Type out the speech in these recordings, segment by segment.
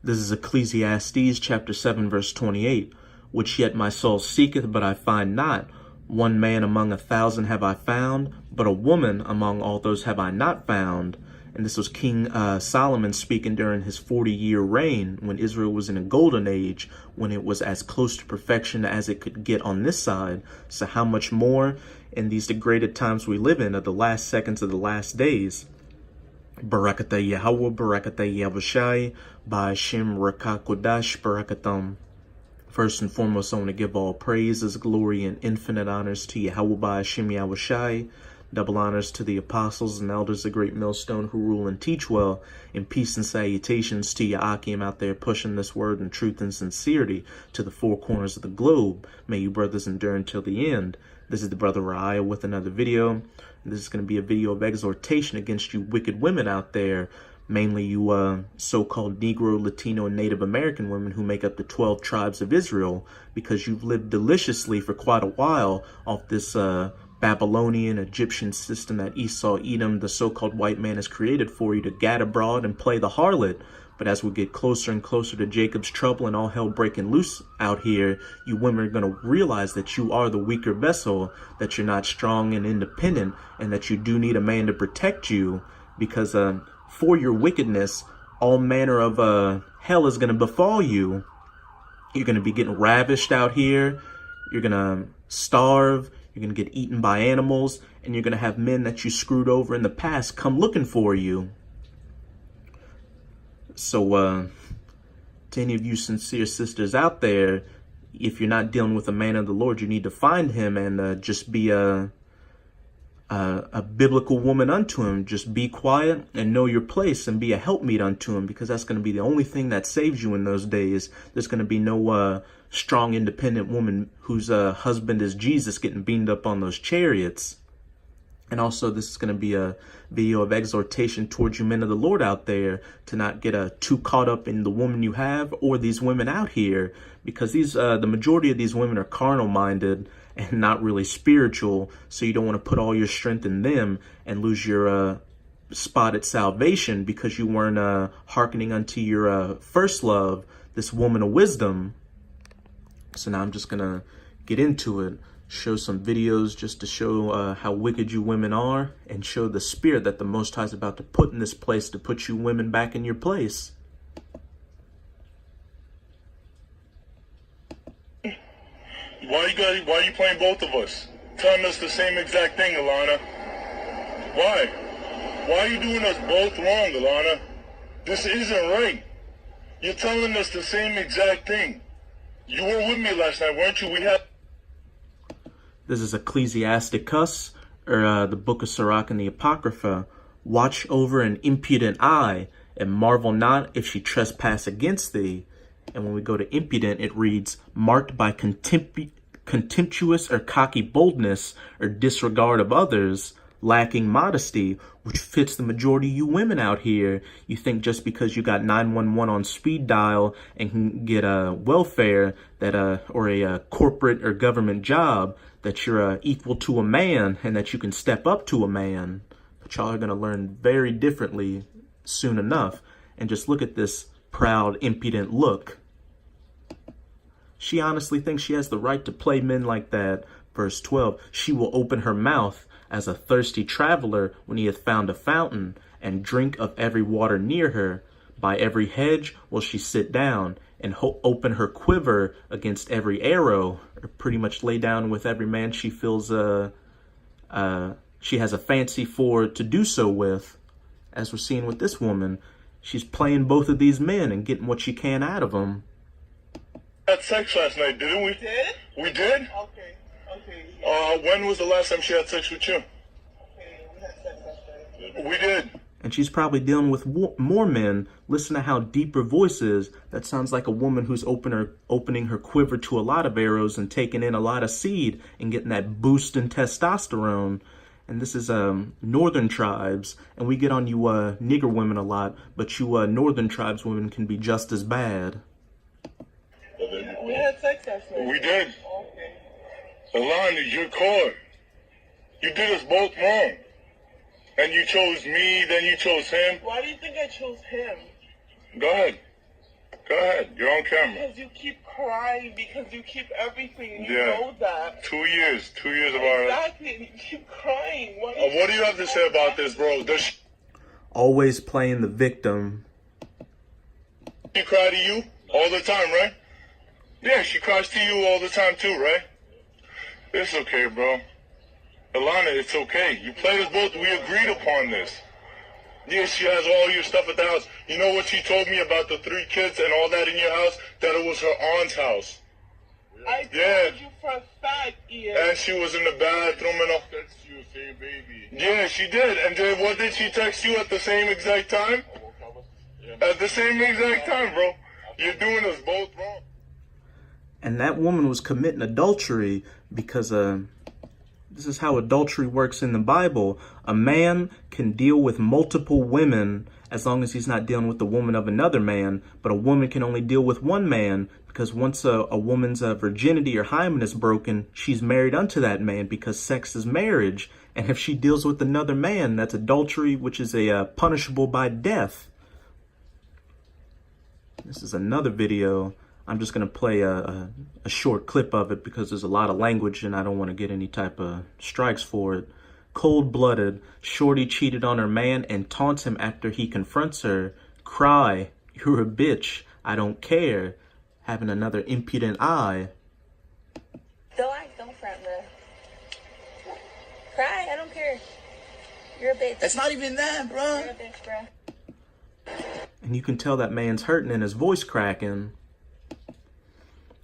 This is Ecclesiastes chapter 7, verse 28. Which yet my soul seeketh, but I find not. One man among 1,000 have I found, but a woman among all those have I not found. And this was King Solomon speaking during his 40-year reign, when Israel was in a golden age, when it was as close to perfection as it could get on this side. So how much more in these degraded times we live in, of the last seconds of the last days? Barakata Yahweh, Barakata Yahushai, Ba'ashim Rakakodash, Barakatam. First and foremost, I want to give all praises, glory, and infinite honors to Yahweh Ba'ashim Yahushai. Double honors to the apostles and elders of Great Millstone who rule and teach well. And peace and salutations to Ya'akim out there pushing this word in truth and sincerity to the four corners of the globe. May you brothers endure until the end. This is the brother Raya with another video. This is going to be a video of exhortation against you wicked women out there. Mainly you so-called Negro, Latino, and Native American women who make up the 12 tribes of Israel, because you've lived deliciously for quite a while off this Babylonian, Egyptian system that Esau, Edom, the so-called white man, has created for you to gad abroad and play the harlot. But as we get closer and closer to Jacob's trouble and all hell breaking loose out here, you women are going to realize that you are the weaker vessel, that you're not strong and independent, and that you do need a man to protect you, because for your wickedness, all manner of hell is going to befall you. You're going to be getting ravished out here. You're going to starve. You're going to get eaten by animals. And you're going to have men that you screwed over in the past come looking for you. So, to any of you sincere sisters out there, if you're not dealing with a man of the Lord, you need to find him and just be a biblical woman unto him. Just be quiet and know your place and be a helpmeet unto him, because that's going to be the only thing that saves you in those days. There's going to be no strong, independent woman whose husband is Jesus getting beamed up on those chariots. And also, this is going to be a video of exhortation towards you men of the Lord out there to not get too caught up in the woman you have or these women out here, because these the majority of these women are carnal minded and not really spiritual. So you don't want to put all your strength in them and lose your spot at salvation because you weren't hearkening unto your first love, this woman of wisdom. So now I'm just going to get into it. Show some videos just to show how wicked you women are, and show the spirit that the Most High is about to put in this place to put you women back in your place. Why are you playing both of us? Telling us the same exact thing, Alana. Why? Why are you doing us both wrong, Alana? This isn't right. You're telling us the same exact thing. You were with me last night, weren't you? We had... This is Ecclesiasticus, or the book of Sirach and the Apocrypha. Watch over an impudent eye, and marvel not if she trespass against thee. And when we go to impudent, it reads, marked by contemptuous or cocky boldness or disregard of others, lacking modesty, which fits the majority of you women out here. You think just because you got 911 on speed dial and can get a welfare that or a corporate or government job, that you're equal to a man and that you can step up to a man. But y'all are going to learn very differently soon enough. And just look at this proud, impudent look. She honestly thinks she has the right to play men like that. Verse 12, she will open her mouth as a thirsty traveler when he hath found a fountain, and drink of every water near her. By every hedge will she sit down, and open her quiver against every arrow, or pretty much lay down with every man she feels she has a fancy for to do so with. As we're seeing with this woman, she's playing both of these men and getting what she can out of them. We had sex last night, didn't we? Did? We did? Okay. Yeah. When was the last time she had sex with you? Okay, we had sex last night. We did. And she's probably dealing with more men. Listen to how deep her voice is. That sounds like a woman who's opening her quiver to a lot of arrows and taking in a lot of seed and getting that boost in testosterone. And this is northern tribes. And we get on you nigger women a lot, but you northern tribes women can be just as bad. We had sex last night. We did. Okay. Alana, you're caught. You did us both wrong. And you chose me, then you chose him. Why do you think I chose him? Go ahead. Go ahead. You're on camera. Because you keep crying, because you keep everything. You Yeah. know that. 2 years. 2 years of our... Exactly. And you keep crying. What do you have to say about this, bro? Does Always playing the victim. she cry to you all the time, right? Yeah, she cries to you all the time too, right? It's okay, bro. Alana, it's okay. You played us both. We agreed upon this. Yeah, she has all your stuff at the house. You know what she told me about the 3 kids and all that in your house? That it was her aunt's house. I Yeah. told you for a fact, Ian. And she was in the bathroom and all. Text you, say baby. Yeah, she did. And then what did she text you at the same exact time? At the same exact time, bro. You're doing us both wrong. And that woman was committing adultery because this is how adultery works in the Bible. A man can deal with multiple women as long as he's not dealing with the woman of another man, but a woman can only deal with one man because once a woman's virginity or hymen is broken, she's married unto that man because sex is marriage. And if she deals with another man, that's adultery, which is punishable by death. This is another video. I'm just going to play a short clip of it because there's a lot of language and I don't want to get any type of strikes for it. Cold-blooded, Shorty cheated on her man and taunts him after he confronts her. Cry, you're a bitch, I don't care. Having another impudent eye. Don't front, bro. Cry, I don't care. You're a bitch. It's not even that, bro. You're a bitch, bro. And you can tell that man's hurting and his voice cracking.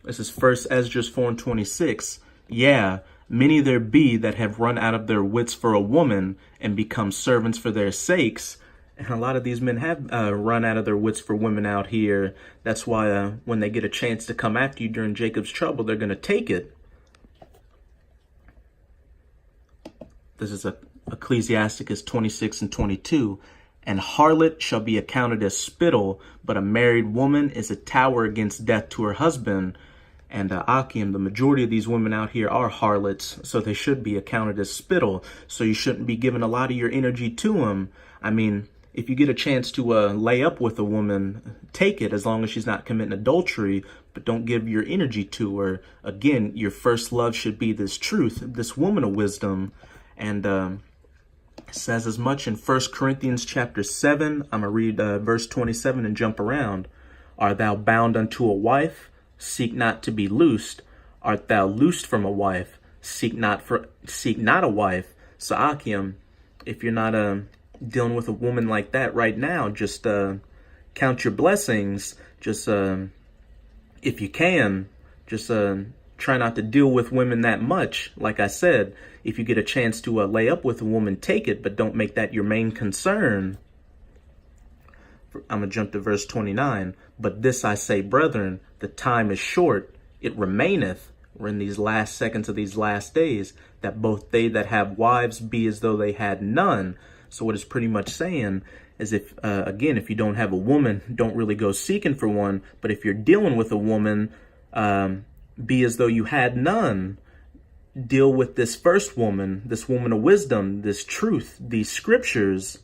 This is 1 Esdras 4:26. Yeah, many there be that have run out of their wits for a woman and become servants for their sakes. And a lot of these men have run out of their wits for women out here. That's why when they get a chance to come after you during Jacob's trouble, they're going to take it. This is Ecclesiasticus 26:22. And harlot shall be accounted as spittle, but a married woman is a tower against death to her husband. And Akim, the majority of these women out here are harlots, so they should be accounted as spittle. So you shouldn't be giving a lot of your energy to them. I mean, if you get a chance to lay up with a woman, take it as long as she's not committing adultery, but don't give your energy to her. Again, your first love should be this truth, this woman of wisdom. And it says as much in 1 Corinthians chapter 7. I'm going to read verse 27 and jump around. Art thou bound unto a wife? Seek not to be loosed. Art thou loosed from a wife? Seek not a wife. So Akim, if you're not dealing with a woman like that right now, just count your blessings. Just if you can, just try not to deal with women that much. Like I said, if you get a chance to lay up with a woman, take it, but don't make that your main concern. I'm going to jump to verse 29. But this I say, brethren, the time is short. It remaineth. We're in these last seconds of these last days, that both they that have wives be as though they had none. So what it's pretty much saying is if, again, if you don't have a woman, don't really go seeking for one. But if you're dealing with a woman, be as though you had none. Deal with this first woman, this woman of wisdom, this truth, these scriptures.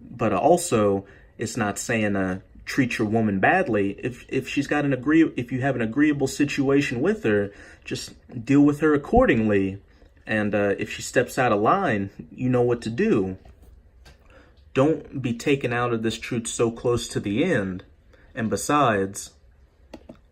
But also, it's not saying treat your woman badly. If she's got if you have an agreeable situation with her, just deal with her accordingly. And if she steps out of line, you know what to do. Don't be taken out of this truth so close to the end. And besides,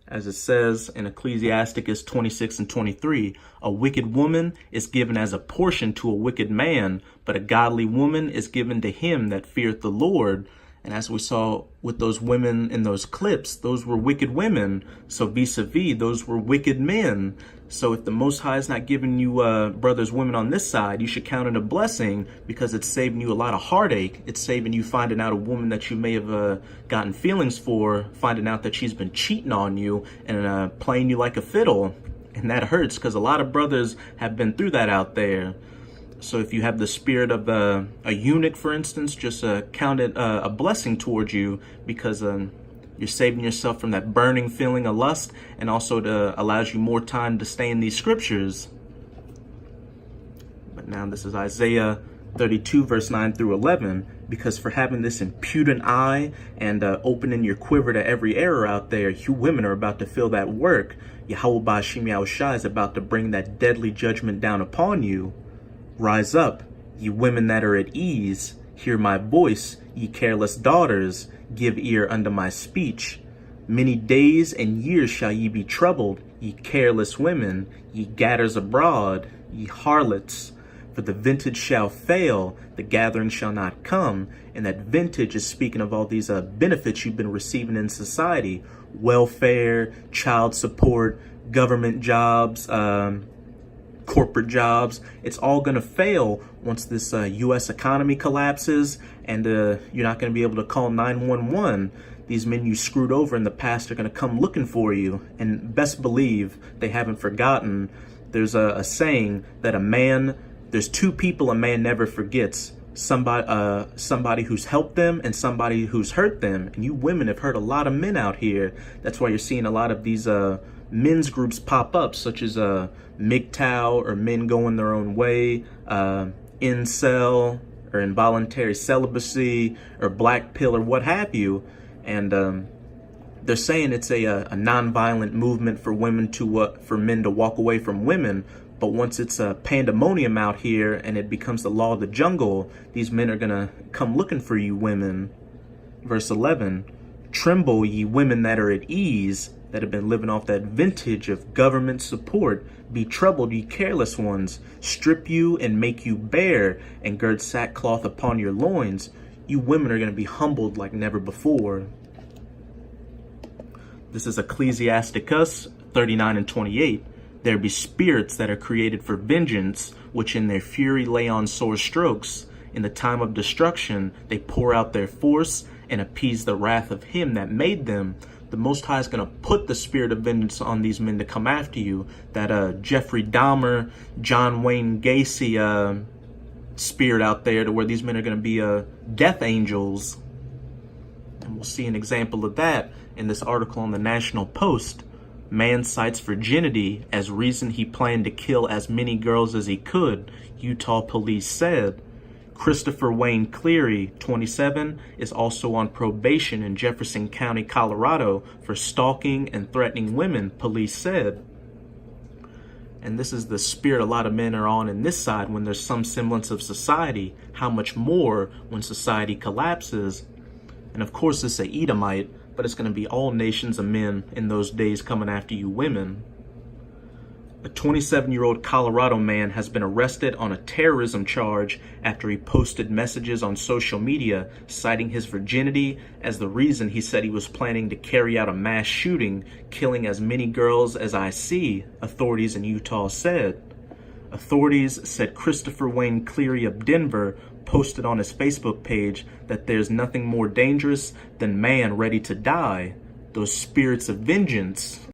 as it says in Ecclesiasticus 26:23, a wicked woman is given as a portion to a wicked man, but a godly woman is given to him that feareth the Lord. And as we saw with those women in those clips, those were wicked women. So vis-a-vis, those were wicked men. So if the Most High is not giving you brothers, women on this side, you should count it a blessing because it's saving you a lot of heartache. It's saving you finding out a woman that you may have gotten feelings for, finding out that she's been cheating on you and playing you like a fiddle. And that hurts because a lot of brothers have been through that out there. So if you have the spirit of a eunuch, for instance, just count it a blessing towards you because you're saving yourself from that burning feeling of lust, and also it allows you more time to stay in these scriptures. But now this is Isaiah 32, verse 9 through 11. because for having this impudent eye and opening your quiver to every error out there, you women are about to feel that work. Yahweh Ba'ashim Yahushua is about to bring that deadly judgment down upon you. Rise up, ye women that are at ease. Hear my voice, ye careless daughters. Give ear unto my speech. Many days and years shall ye be troubled, ye careless women, ye gadders abroad, ye harlots. For the vintage shall fail, the gathering shall not come. And that vintage is speaking of all these benefits you've been receiving in society. Welfare, child support, government jobs, corporate jobs. It's all going to fail once this U.S. economy collapses, and you're not going to be able to call 911. These men you screwed over in the past are going to come looking for you. And best believe they haven't forgotten. There's a saying that there's two people a man never forgets. Somebody who's helped them and somebody who's hurt them. And you women have hurt a lot of men out here. That's why you're seeing a lot of these men's groups pop up, such as MGTOW, or men going their own way, incel, or involuntary celibacy, or black pill, or what have you. And they're saying it's a non-violent movement for men to walk away from women. But once it's a pandemonium out here and it becomes the law of the jungle, these men are going to come looking for you women. Verse 11, tremble ye women that are at ease, that have been living off that vintage of government support. Be troubled, ye careless ones. Strip you and make you bare, and gird sackcloth upon your loins. You women are going to be humbled like never before. This is Ecclesiasticus 39 and 28. There be spirits that are created for vengeance, which in their fury lay on sore strokes. In the time of destruction, they pour out their force and appease the wrath of him that made them. The Most High is going to put the spirit of vengeance on these men to come after you. That Jeffrey Dahmer, John Wayne Gacy spirit out there, to where these men are going to be death angels. And we'll see an example of that in this article on the National Post. Man cites virginity as reason he planned to kill as many girls as he could, Utah police said. Christopher Wayne Cleary, 27, is also on probation in Jefferson County, Colorado for stalking and threatening women, police said. And this is the spirit a lot of men are on in this side when there's some semblance of society. How much more when society collapses? And of course it's a Edomite, but it's going to be all nations of men in those days coming after you women. A 27-year-old Colorado man has been arrested on a terrorism charge after he posted messages on social media citing his virginity as the reason. He said he was planning to carry out a mass shooting, killing as many girls as I see, authorities in Utah said. Authorities said Christopher Wayne Cleary of Denver posted on his Facebook page that there's nothing more dangerous than man ready to die. Those spirits of vengeance